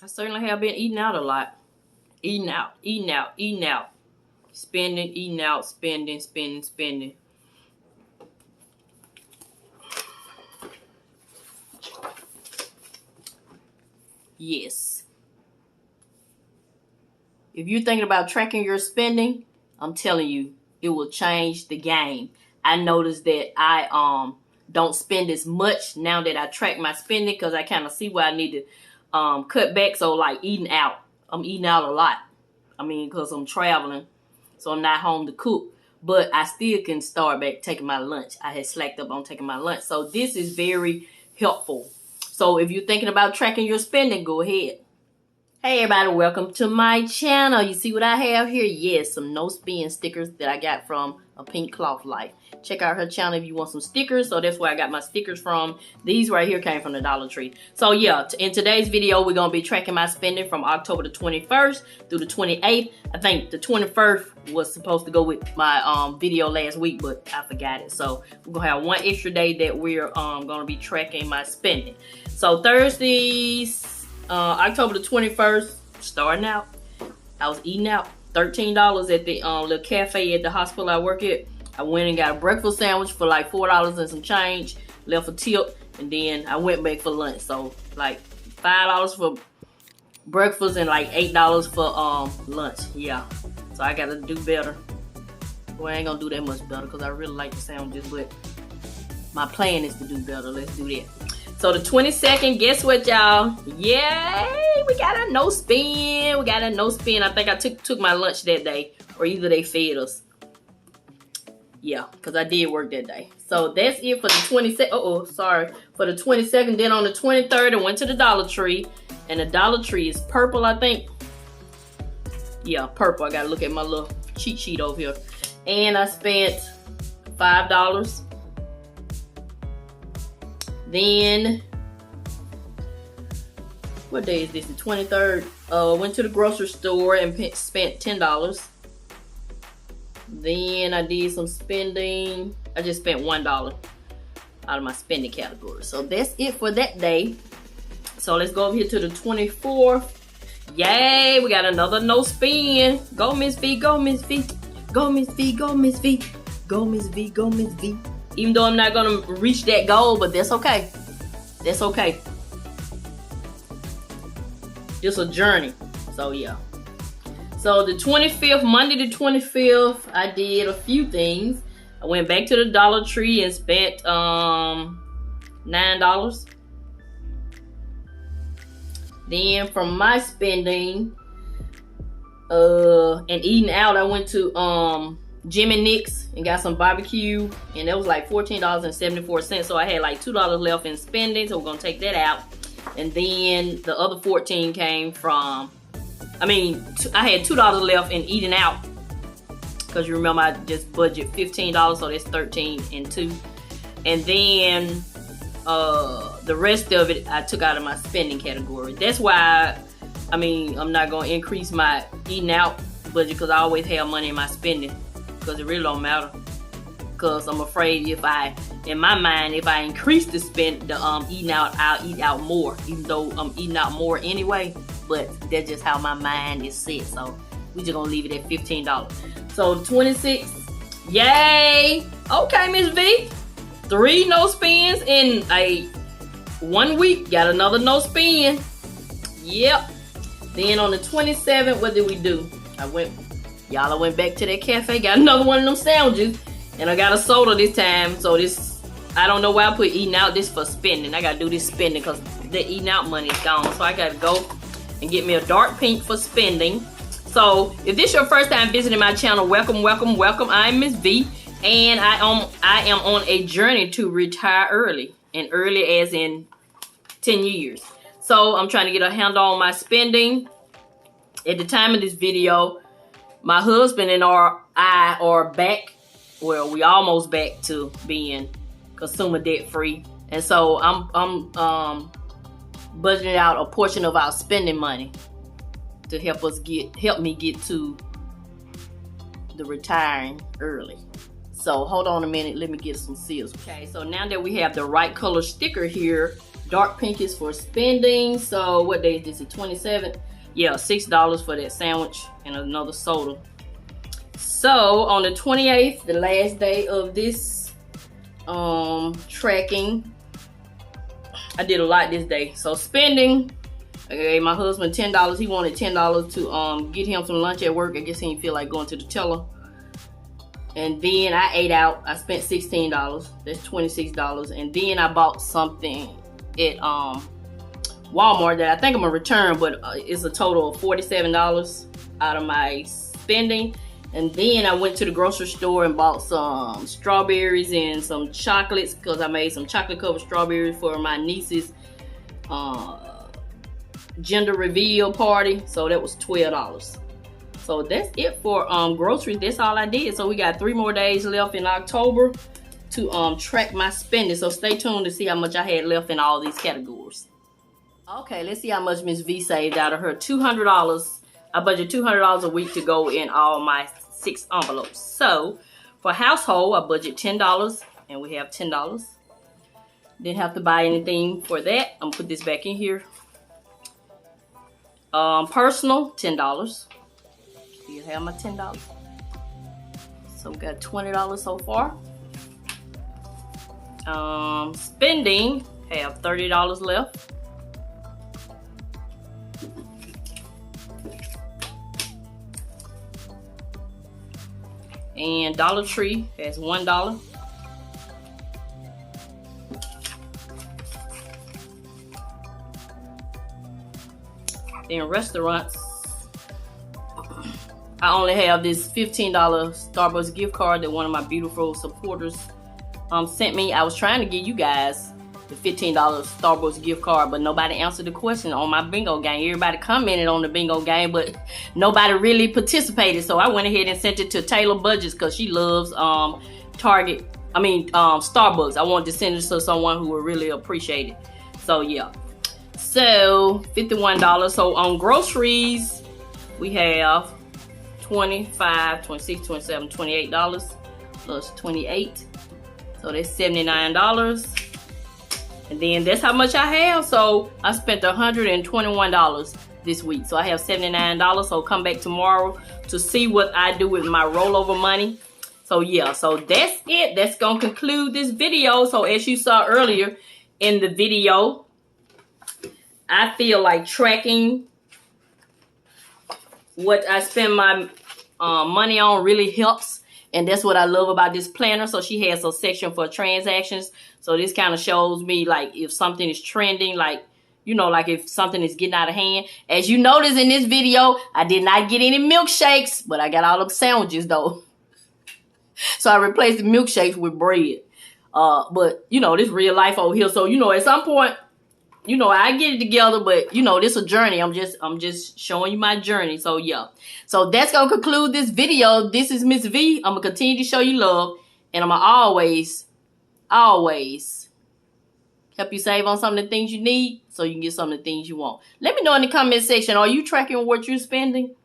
I certainly have been eating out a lot. Eating out, eating out, eating out. Spending, eating out, spending, spending, spending. Yes. If you're thinking about tracking your spending, I'm telling you, it will change the game. I noticed that I don't spend as much now that I track my spending because I kind of see where I need to cut back. So like eating out, I'm eating out a lot. I mean, because I'm traveling, so I'm not home to cook. But I still can start back taking my lunch. I had slacked up on taking my lunch. So this is very helpful. So if you're thinking about tracking your spending, go ahead. Hey everybody, welcome to my channel. You see what I have here? Yes, some no spin stickers that I got from a Pink Cloth Life. Check out her channel if you want some stickers. So that's where I got my stickers from. These right here came from the Dollar Tree. So yeah, in today's video, we're going to be tracking my spending from October the 21st through the 28th. I think the 21st was supposed to go with my video last week, but I forgot it. So we're going to have one extra day that we're going to be tracking my spending. So Thursdays, October the 21st, starting out, I was eating out. $13 at the little cafe at the hospital I work at. I went and got a breakfast sandwich for like $4 and some change, left a tip, and then I went back for lunch. So like $5 for breakfast and like $8 for lunch. Yeah, so I gotta do better. Well, I ain't gonna do that much better because I really like the sandwiches, but my plan is to do better. Let's do that. So the 22nd, guess what, y'all? Yay! We got a no spin. We got a no spin. I think I took my lunch that day, or either they fed us. Yeah, because I did work that day. So that's it for the 22nd. For the 22nd. Then on the 23rd, I went to the Dollar Tree. And the Dollar Tree is purple, I think. Yeah, purple. I got to look at my little cheat sheet over here. And I spent $5. Then, what day is this? The 23rd. Went to the grocery store and spent $10. Then I did some spending. I just spent $1 out of my spending category. So that's it for that day. So let's go over here to the 24th. Yay, we got another no spin. Go Miss Vee, go Miss Vee. Go Miss Vee, go Miss Vee. Go Miss Vee, go Miss Vee. Even though I'm not gonna reach that goal, but that's okay. That's okay. Just a journey. So yeah. So the 25th, Monday the 25th, I did a few things. I went back to the Dollar Tree and spent $9. Then from my spending and eating out, I went to Jim and Nick's and got some barbecue, and that was like $14.74. So I had like $2 left in spending, so we're gonna take that out. And then the other 14 came from, I had $2 left in eating out, because you remember I just budget $15, so that's 13 and 2. And then the rest of it I took out of my spending category. That's why I'm not gonna increase my eating out budget, because I always have money in my spending. Because it really don't matter. Because I'm afraid in my mind, if I increase the eating out, I'll eat out more. Even though I'm eating out more anyway. But that's just how my mind is set. So we just gonna leave it at $15. So 26. Yay! Okay, Miss Vee. 3 no spins in 1 week. Got another no spin. Yep. Then on the 27th, what did we do? I went back to that cafe, got another one of them sandwiches, and I got a soda this time. So this, I don't know why I put eating out. This for spending. I gotta do this spending because the eating out money is gone. So I gotta go and get me a dark pink for spending. So if this is your first time visiting my channel, welcome, welcome, welcome. I'm Miss Vee, and I am on a journey to retire early, and early as in 10 years. So I'm trying to get a handle on my spending. At the time of this video, my husband and I are back. Well, we almost back to being consumer debt free, and so I'm budgeting out a portion of our spending money to help me get to the retiring early. So hold on a minute, let me get some seals. Okay, so now that we have the right color sticker here, Dark pink is for spending. So what day is this? The 27th? Yeah, $6 for that sandwich and another soda. So on the 28th, the last day of this tracking, I did a lot this day. So spending, I gave my husband $10. He wanted $10 to get him some lunch at work. I guess he didn't feel like going to the teller. And then I ate out. I spent $16. That's $26. And then I bought something at Walmart that I think I'm gonna return, but it's a total of $47 out of my spending. And then I went to the grocery store and bought some strawberries and some chocolates, because I made some chocolate covered strawberries for my niece's gender reveal party. So that was $12. So that's it for groceries. That's all I did. So we got 3 more days left in October to track my spending. So stay tuned to see how much I had left in all these categories. Okay, let's see how much Miss V saved out of her $200. I budget $200 a week to go in all my 6 envelopes. So for household, I budget $10, and we have $10. Didn't have to buy anything for that. I'm gonna put this back in here. Personal, $10. You have my $10. So we got $20 so far. Spending, have $30 left. And Dollar Tree has $1. Then restaurants, I only have this $15 Starbucks gift card that one of my beautiful supporters sent me. I was trying to give you guys the $15 Starbucks gift card, but nobody answered the question on my bingo game. Everybody commented on the bingo game, but nobody really participated. So I went ahead and sent it to Taylor Budgets, because she loves Starbucks. I wanted to send it to someone who would really appreciate it. So yeah. So $51. So on groceries, we have $25, $26, $27, $28 plus $28. So that's $79. And then that's how much I have. So I spent $121 this week. So I have $79. So come back tomorrow to see what I do with my rollover money. So yeah, so that's it. That's gonna conclude this video. So as you saw earlier in the video, I feel like tracking what I spend my money on really helps. And that's what I love about this planner. So she has a section for transactions. So this kind of shows me like if something is trending, like, you know, like if something is getting out of hand. As you notice in this video, I did not get any milkshakes, but I got all them sandwiches though. So I replaced the milkshakes with bread. But you know, this real life over here. So, you know, at some point, you know, I get it together, but you know, this is a journey. I'm just showing you my journey. So yeah. So that's gonna conclude this video. This is Miss V. I'm gonna continue to show you love, and I'm gonna always help you save on some of the things you need so you can get some of the things you want. Let me know in the comment section, are you tracking what you're spending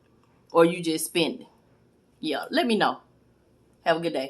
or you just spending? Yeah, let me know. Have a good day.